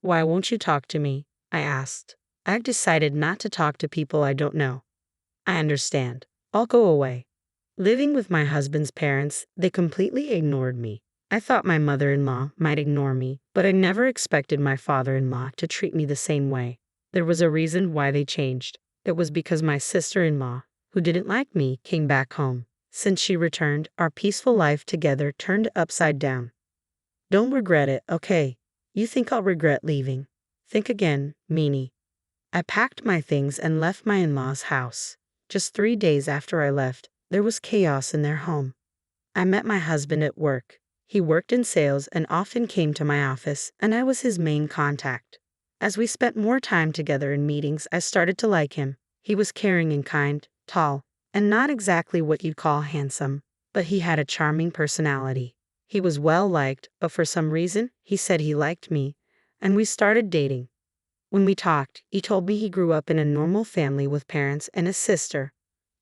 Why won't you talk to me? I asked. I've decided not to talk to people I don't know. I understand. I'll go away. Living with my husband's parents, they completely ignored me. I thought my mother-in-law might ignore me, but I never expected my father-in-law to treat me the same way. There was a reason why they changed. It was because my sister-in-law, who didn't like me, came back home. Since she returned, our peaceful life together turned upside down. Don't regret it, okay? You think I'll regret leaving? Think again, meanie. I packed my things and left my in-laws' house. Just 3 days after I left, there was chaos in their home. I met my husband at work. He worked in sales and often came to my office, and I was his main contact. As we spent more time together in meetings, I started to like him. He was caring and kind, tall, and not exactly what you'd call handsome, but he had a charming personality. He was well liked, but for some reason, he said he liked me, and we started dating. When we talked, he told me he grew up in a normal family with parents and a sister.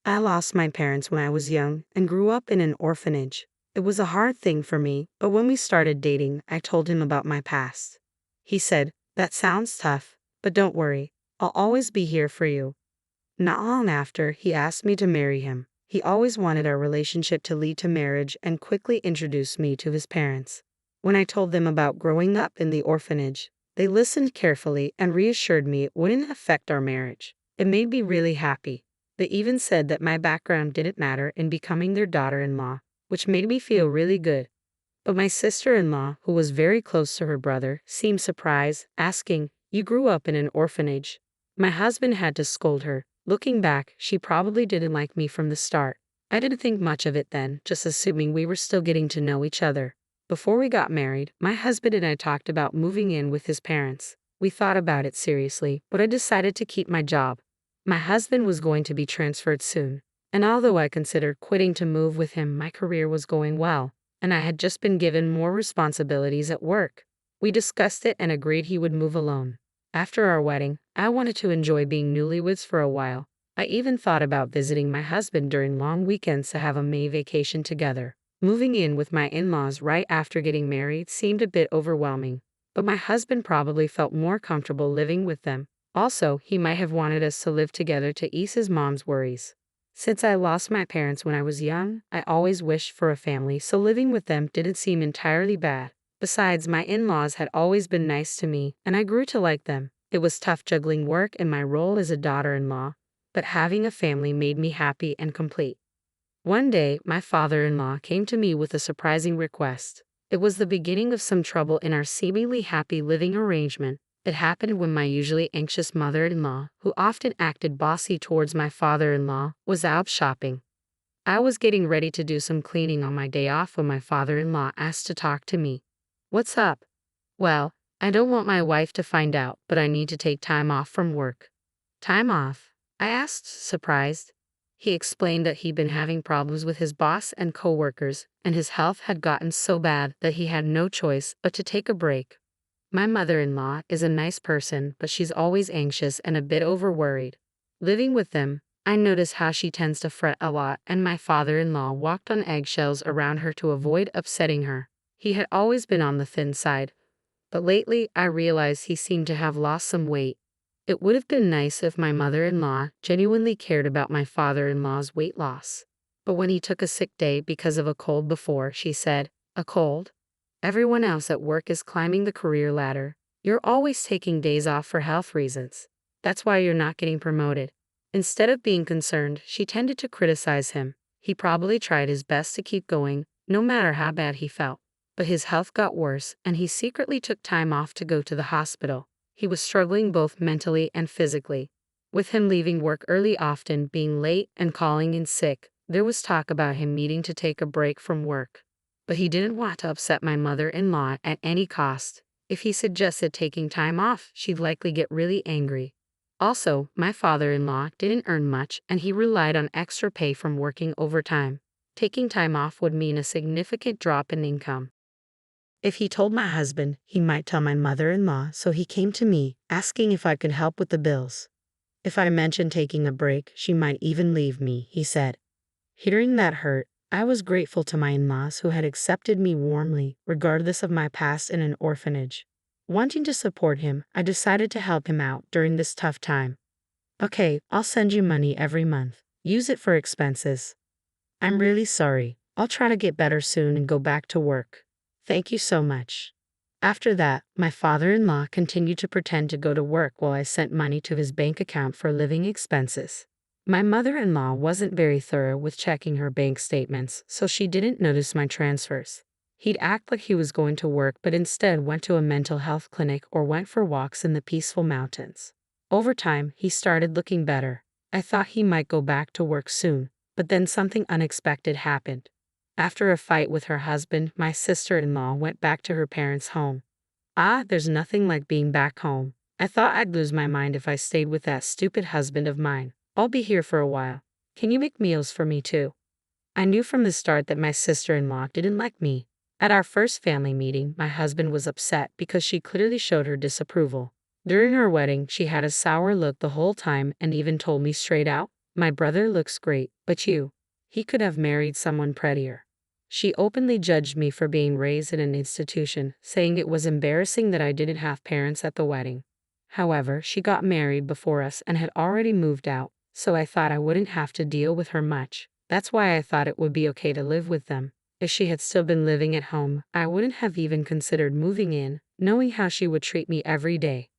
I lost my parents when I was young and grew up in an orphanage. It was a hard thing for me, but when we started dating, I told him about my past. He said, "That sounds tough, but don't worry, I'll always be here for you." Not long after, he asked me to marry him. He always wanted our relationship to lead to marriage and quickly introduced me to his parents. When I told them about growing up in the orphanage, they listened carefully and reassured me it wouldn't affect our marriage. It made me really happy. They even said that my background didn't matter in becoming their daughter-in-law, which made me feel really good. But my sister-in-law, who was very close to her brother, seemed surprised, asking, "You grew up in an orphanage?" My husband had to scold her. Looking back, she probably didn't like me from the start. I didn't think much of it then, just assuming we were still getting to know each other. Before we got married, my husband and I talked about moving in with his parents. We thought about it seriously, but I decided to keep my job. My husband was going to be transferred soon, and although I considered quitting to move with him, my career was going well, and I had just been given more responsibilities at work. We discussed it and agreed he would move alone. After our wedding, I wanted to enjoy being newlyweds for a while. I even thought about visiting my husband during long weekends to have a May vacation together. Moving in with my in-laws right after getting married seemed a bit overwhelming, but my husband probably felt more comfortable living with them. Also, he might have wanted us to live together to ease his mom's worries. Since I lost my parents when I was young, I always wished for a family, so living with them didn't seem entirely bad. Besides, my in-laws had always been nice to me, and I grew to like them. It was tough juggling work and my role as a daughter-in-law, but having a family made me happy and complete. One day, my father-in-law came to me with a surprising request. It was the beginning of some trouble in our seemingly happy living arrangement. It happened when my usually anxious mother-in-law, who often acted bossy towards my father-in-law, was out shopping. I was getting ready to do some cleaning on my day off when my father-in-law asked to talk to me. "What's up?" "Well, I don't want my wife to find out, but I need to take time off from work." "Time off?" I asked, surprised. He explained that he'd been having problems with his boss and coworkers, and his health had gotten so bad that he had no choice but to take a break. My mother-in-law is a nice person, but she's always anxious and a bit overworried. Living with them, I notice how she tends to fret a lot, and my father-in-law walked on eggshells around her to avoid upsetting her. He had always been on the thin side, but lately I realized he seemed to have lost some weight. It would have been nice if my mother-in-law genuinely cared about my father-in-law's weight loss. But when he took a sick day because of a cold before, she said, "A cold? Everyone else at work is climbing the career ladder. You're always taking days off for health reasons. That's why you're not getting promoted." Instead of being concerned, she tended to criticize him. He probably tried his best to keep going, no matter how bad he felt. But his health got worse, and he secretly took time off to go to the hospital. He was struggling both mentally and physically. With him leaving work early, often being late, and calling in sick, there was talk about him needing to take a break from work. But he didn't want to upset my mother-in-law at any cost. If he suggested taking time off, she'd likely get really angry. Also, my father-in-law didn't earn much, and he relied on extra pay from working overtime. Taking time off would mean a significant drop in income. If he told my husband, he might tell my mother-in-law, so he came to me, asking if I could help with the bills. If I mentioned taking a break, she might even leave me, he said. Hearing that hurt, I was grateful to my in-laws who had accepted me warmly, regardless of my past in an orphanage. Wanting to support him, I decided to help him out during this tough time. Okay, I'll send you money every month. Use it for expenses. I'm really sorry. I'll try to get better soon and go back to work. Thank you so much. After that, my father-in-law continued to pretend to go to work while I sent money to his bank account for living expenses. My mother-in-law wasn't very thorough with checking her bank statements, so she didn't notice my transfers. He'd act like he was going to work but instead went to a mental health clinic or went for walks in the peaceful mountains. Over time, he started looking better. I thought he might go back to work soon, but then something unexpected happened. After a fight with her husband, my sister-in-law went back to her parents' home. There's nothing like being back home. I thought I'd lose my mind if I stayed with that stupid husband of mine. I'll be here for a while. Can you make meals for me too? I knew from the start that my sister-in-law didn't like me. At our first family meeting, my husband was upset because she clearly showed her disapproval. During our wedding, she had a sour look the whole time and even told me straight out, "My brother looks great, but you. He could have married someone prettier." She openly judged me for being raised in an institution, saying it was embarrassing that I didn't have parents at the wedding. However, she got married before us and had already moved out, so I thought I wouldn't have to deal with her much. That's why I thought it would be okay to live with them. If she had still been living at home, I wouldn't have even considered moving in, knowing how she would treat me every day.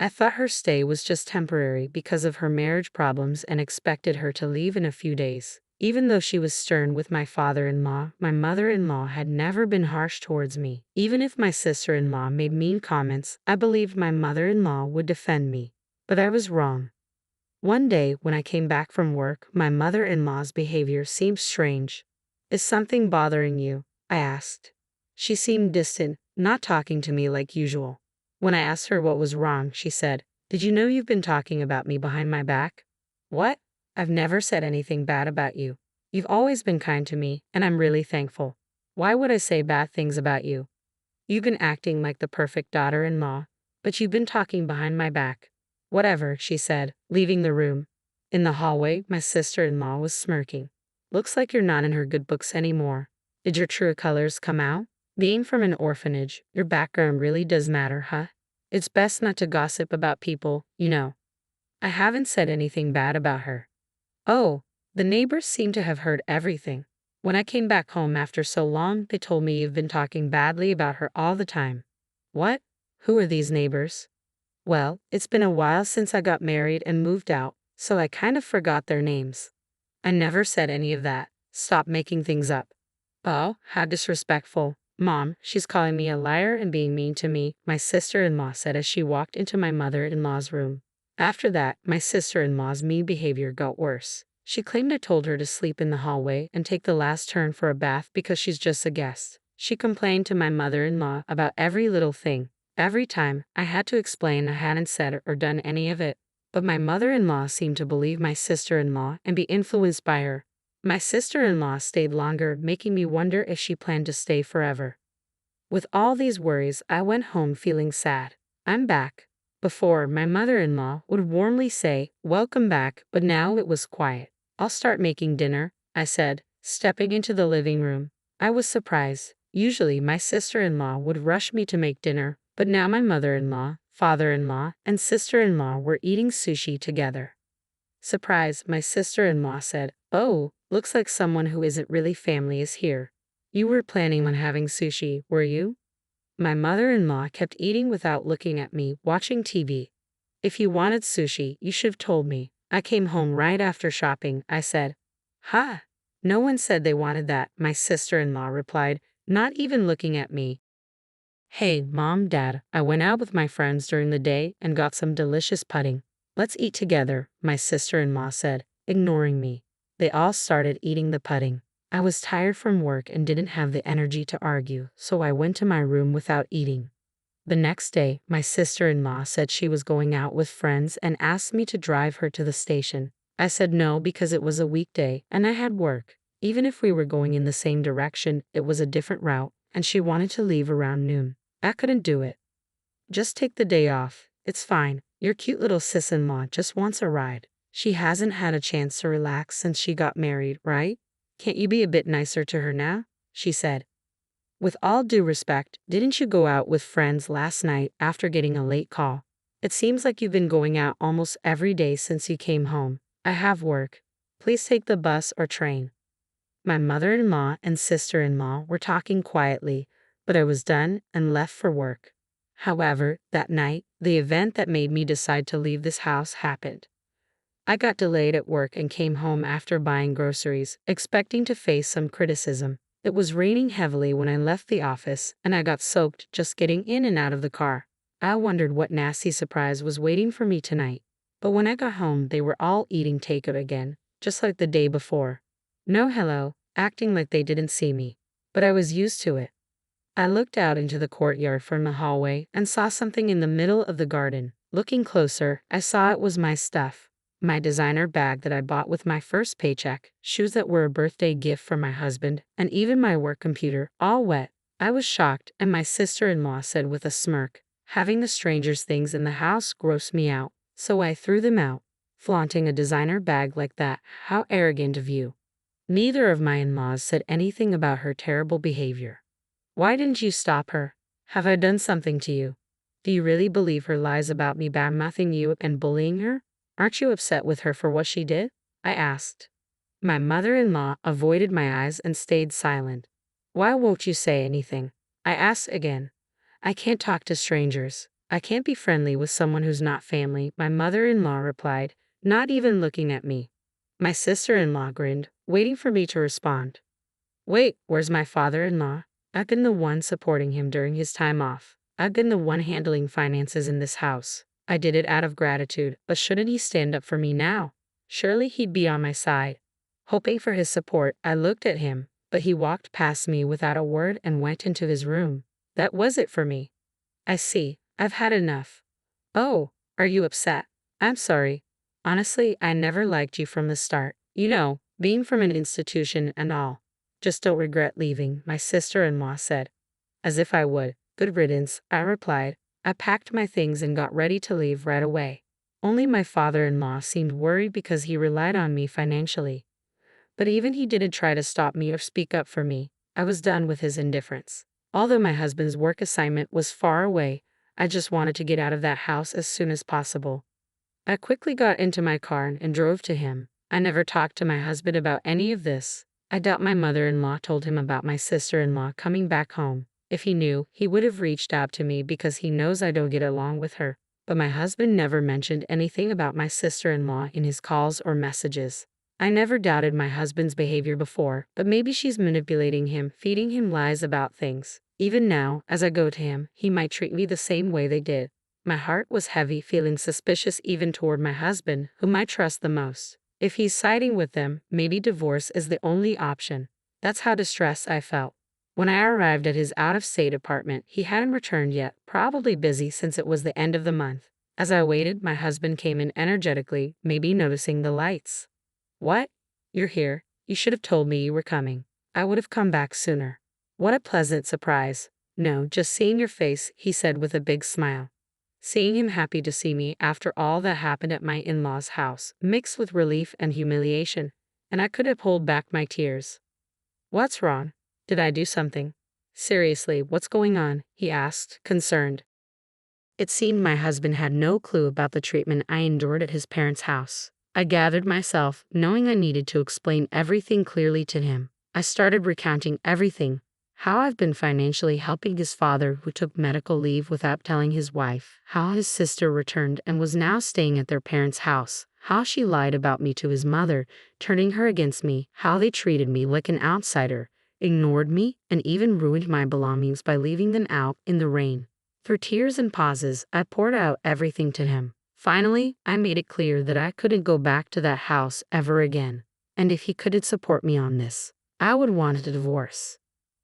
I thought her stay was just temporary because of her marriage problems and expected her to leave in a few days. Even though she was stern with my father-in-law, my mother-in-law had never been harsh towards me. Even if my sister-in-law made mean comments, I believed my mother-in-law would defend me. But I was wrong. One day, when I came back from work, my mother-in-law's behavior seemed strange. "Is something bothering you?" I asked. She seemed distant, not talking to me like usual. When I asked her what was wrong, she said, "Did you know you've been talking about me behind my back?" "What? I've never said anything bad about you. You've always been kind to me, and I'm really thankful. Why would I say bad things about you? You've been acting like the perfect daughter-in-law, but you've been talking behind my back." "Whatever," she said, leaving the room. In the hallway, my sister-in-law was smirking. "Looks like you're not in her good books anymore. Did your true colors come out? Being from an orphanage, your background really does matter, huh? It's best not to gossip about people, you know." I haven't said anything bad about her. Oh, the neighbors seem to have heard everything. When I came back home after so long, they told me you've been talking badly about her all the time. What? Who are these neighbors? Well, it's been a while since I got married and moved out, so I kind of forgot their names. I never said any of that. Stop making things up. Oh, how disrespectful. Mom, she's calling me a liar and being mean to me, my sister-in-law said as she walked into my mother-in-law's room. After that, my sister-in-law's mean behavior got worse. She claimed I told her to sleep in the hallway and take the last turn for a bath because she's just a guest. She complained to my mother-in-law about every little thing. Every time, I had to explain I hadn't said or done any of it. But my mother-in-law seemed to believe my sister-in-law and be influenced by her. My sister-in-law stayed longer, making me wonder if she planned to stay forever. With all these worries, I went home feeling sad. I'm back. Before, my mother-in-law would warmly say, "Welcome back," but now it was quiet. "I'll start making dinner," I said, stepping into the living room. I was surprised. Usually, my sister-in-law would rush me to make dinner, but now my mother-in-law, father-in-law, and sister-in-law were eating sushi together. Surprised, my sister-in-law said, "Oh, looks like someone who isn't really family is here. You were planning on having sushi, were you?" My mother-in-law kept eating without looking at me, watching TV. "If you wanted sushi, you should have told me. I came home right after shopping," I said. "Ha! No one said they wanted that," my sister-in-law replied, not even looking at me. "Hey, Mom, Dad, I went out with my friends during the day and got some delicious pudding. Let's eat together," my sister-in-law said, ignoring me. They all started eating the pudding. I was tired from work and didn't have the energy to argue, so I went to my room without eating. The next day, my sister-in-law said she was going out with friends and asked me to drive her to the station. I said no because it was a weekday and I had work. Even if we were going in the same direction, it was a different route, and she wanted to leave around noon. I couldn't do it. "Just take the day off. It's fine. Your cute little sis-in-law just wants a ride. She hasn't had a chance to relax since she got married, right? Can't you be a bit nicer to her now?" she said. With all due respect, didn't you go out with friends last night after getting a late call? It seems like you've been going out almost every day since you came home. I have work. Please take the bus or train. My mother-in-law and sister-in-law were talking quietly, but I was done and left for work. However, that night, the event that made me decide to leave this house happened. I got delayed at work and came home after buying groceries, expecting to face some criticism. It was raining heavily when I left the office, and I got soaked just getting in and out of the car. I wondered what nasty surprise was waiting for me tonight. But when I got home, they were all eating takeout again, just like the day before. No hello, acting like they didn't see me. But I was used to it. I looked out into the courtyard from the hallway and saw something in the middle of the garden. Looking closer, I saw it was my stuff. My designer bag that I bought with my first paycheck, shoes that were a birthday gift from my husband, and even my work computer, all wet. I was shocked, and my sister-in-law said with a smirk, "Having the strangers' things in the house grossed me out, so I threw them out." Flaunting a designer bag like that, how arrogant of you. Neither of my in-laws said anything about her terrible behavior. Why didn't you stop her? Have I done something to you? Do you really believe her lies about me bad-mouthing you and bullying her? Aren't you upset with her for what she did? I asked. My mother-in-law avoided my eyes and stayed silent. Why won't you say anything? I asked again. I can't talk to strangers. I can't be friendly with someone who's not family, my mother-in-law replied, not even looking at me. My sister-in-law grinned, waiting for me to respond. Wait, where's my father-in-law? I've been the one supporting him during his time off. I've been the one handling finances in this house. I did it out of gratitude, but shouldn't he stand up for me now? Surely he'd be on my side. Hoping for his support, I looked at him, but he walked past me without a word and went into his room. That was it for me. I see. I've had enough. Oh, are you upset? I'm sorry. Honestly, I never liked you from the start. You know, being from an institution and all. Just don't regret leaving, my sister-in-law said. As if I would. Good riddance, I replied. I packed my things and got ready to leave right away. Only my father-in-law seemed worried because he relied on me financially. But even he didn't try to stop me or speak up for me. I was done with his indifference. Although my husband's work assignment was far away, I just wanted to get out of that house as soon as possible. I quickly got into my car and drove to him. I never talked to my husband about any of this. I doubt my mother-in-law told him about my sister-in-law coming back home. If he knew, he would have reached out to me because he knows I don't get along with her. But my husband never mentioned anything about my sister-in-law in his calls or messages. I never doubted my husband's behavior before, but maybe she's manipulating him, feeding him lies about things. Even now, as I go to him, he might treat me the same way they did. My heart was heavy, feeling suspicious even toward my husband, whom I trust the most. If he's siding with them, maybe divorce is the only option. That's how distressed I felt. When I arrived at his out-of-state apartment, he hadn't returned yet, probably busy since it was the end of the month. As I waited, my husband came in energetically, maybe noticing the lights. What? You're here. You should have told me you were coming. I would have come back sooner. What a pleasant surprise. No, just seeing your face, he said with a big smile. Seeing him happy to see me after all that happened at my in-laws' house, mixed with relief and humiliation, and I couldn't hold back my tears. What's wrong? Did I do something? Seriously, what's going on? He asked, concerned. It seemed my husband had no clue about the treatment I endured at his parents' house. I gathered myself, knowing I needed to explain everything clearly to him. I started recounting everything. How I've been financially helping his father who took medical leave without telling his wife. How his sister returned and was now staying at their parents' house. How she lied about me to his mother, turning her against me. How they treated me like an outsider, ignored me, and even ruined my belongings by leaving them out in the rain. Through tears and pauses, I poured out everything to him. Finally, I made it clear that I couldn't go back to that house ever again. And if he couldn't support me on this, I would want a divorce.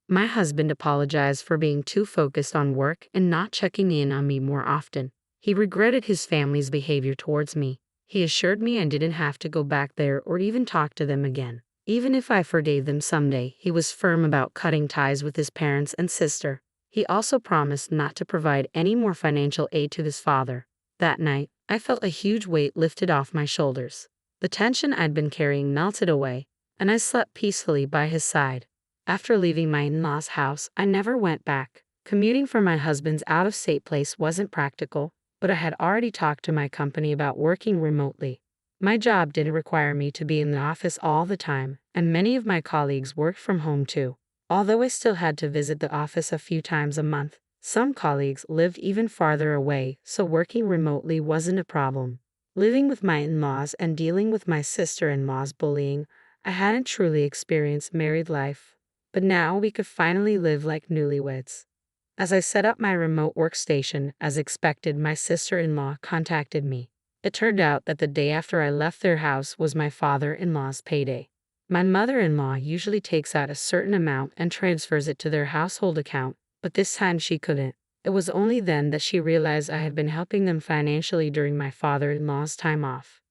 My husband apologized for being too focused on work and not checking in on me more often. He regretted his family's behavior towards me. He assured me I didn't have to go back there or even talk to them again. Even if I forgave them someday, he was firm about cutting ties with his parents and sister. He also promised not to provide any more financial aid to his father. That night, I felt a huge weight lifted off my shoulders. The tension I'd been carrying melted away, and I slept peacefully by his side. After leaving my in-laws' house, I never went back. Commuting from my husband's out-of-state place wasn't practical, but I had already talked to my company about working remotely. My job didn't require me to be in the office all the time, and many of my colleagues worked from home too. Although I still had to visit the office a few times a month, some colleagues lived even farther away, so working remotely wasn't a problem. Living with my in-laws and dealing with my sister-in-law's bullying, I hadn't truly experienced married life. But now we could finally live like newlyweds. As I set up my remote workstation, as expected, my sister-in-law contacted me. It turned out that the day after I left their house was my father-in-law's payday. My mother-in-law usually takes out a certain amount and transfers it to their household account, but this time she couldn't. It was only then that she realized I had been helping them financially during my father-in-law's time off.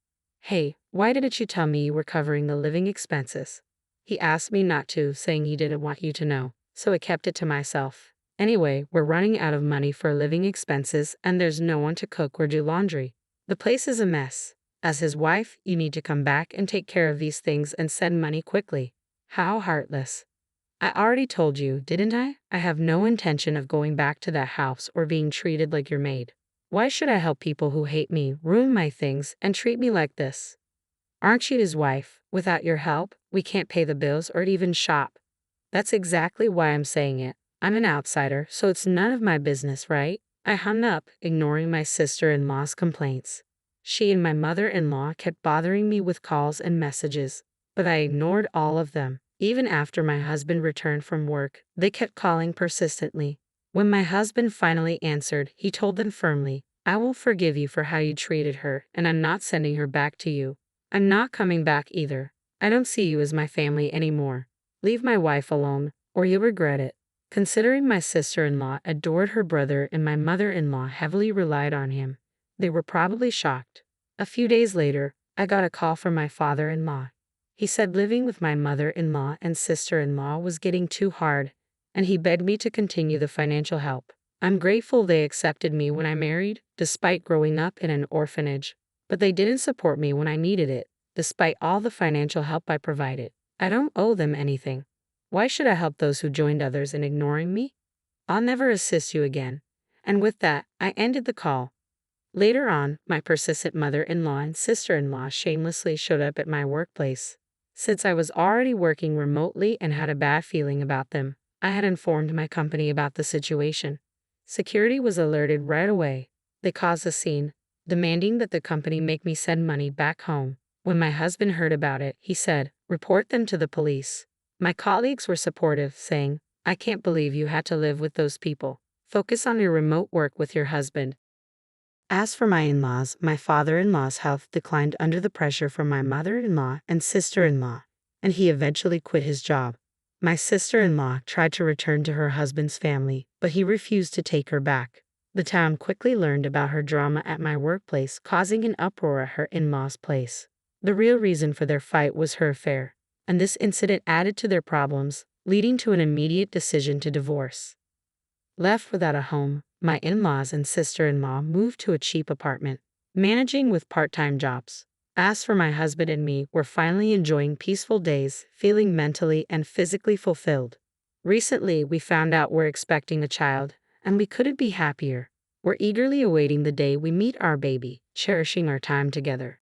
"Hey, why didn't you tell me you were covering the living expenses?" He asked me not to, saying he didn't want you to know, so I kept it to myself. Anyway, we're running out of money for living expenses and there's no one to cook or do laundry. The place is a mess. As his wife, you need to come back and take care of these things and send money quickly. How heartless. I already told you, didn't I? I have no intention of going back to that house or being treated like your maid. Why should I help people who hate me, ruin my things, and treat me like this? Aren't you his wife? Without your help, we can't pay the bills or even shop. That's exactly why I'm saying it. I'm an outsider, so it's none of my business, right? I hung up, ignoring my sister-in-law's complaints. She and my mother-in-law kept bothering me with calls and messages, but I ignored all of them. Even after my husband returned from work, they kept calling persistently. When my husband finally answered, he told them firmly, "I will forgive you for how you treated her, and I'm not sending her back to you. I'm not coming back either. I don't see you as my family anymore. Leave my wife alone, or you'll regret it." Considering my sister-in-law adored her brother and my mother-in-law heavily relied on him, they were probably shocked. A few days later, I got a call from my father-in-law. He said living with my mother-in-law and sister-in-law was getting too hard, and he begged me to continue the financial help. I'm grateful they accepted me when I married, despite growing up in an orphanage, but they didn't support me when I needed it, despite all the financial help I provided. I don't owe them anything. Why should I help those who joined others in ignoring me? I'll never assist you again. And with that, I ended the call. Later on, my persistent mother-in-law and sister-in-law shamelessly showed up at my workplace. Since I was already working remotely and had a bad feeling about them, I had informed my company about the situation. Security was alerted right away. They caused a scene, demanding that the company make me send money back home. When my husband heard about it, he said, "Report them to the police." My colleagues were supportive, saying, "I can't believe you had to live with those people. Focus on your remote work with your husband." As for my in-laws, my father-in-law's health declined under the pressure from my mother-in-law and sister-in-law, and he eventually quit his job. My sister-in-law tried to return to her husband's family, but he refused to take her back. The town quickly learned about her drama at my workplace, causing an uproar at her in-law's place. The real reason for their fight was her affair, and this incident added to their problems, leading to an immediate decision to divorce. Left without a home, my in-laws and sister-in-law moved to a cheap apartment, managing with part-time jobs. As for my husband and me, we're finally enjoying peaceful days, feeling mentally and physically fulfilled. Recently, we found out we're expecting a child, and we couldn't be happier. We're eagerly awaiting the day we meet our baby, cherishing our time together.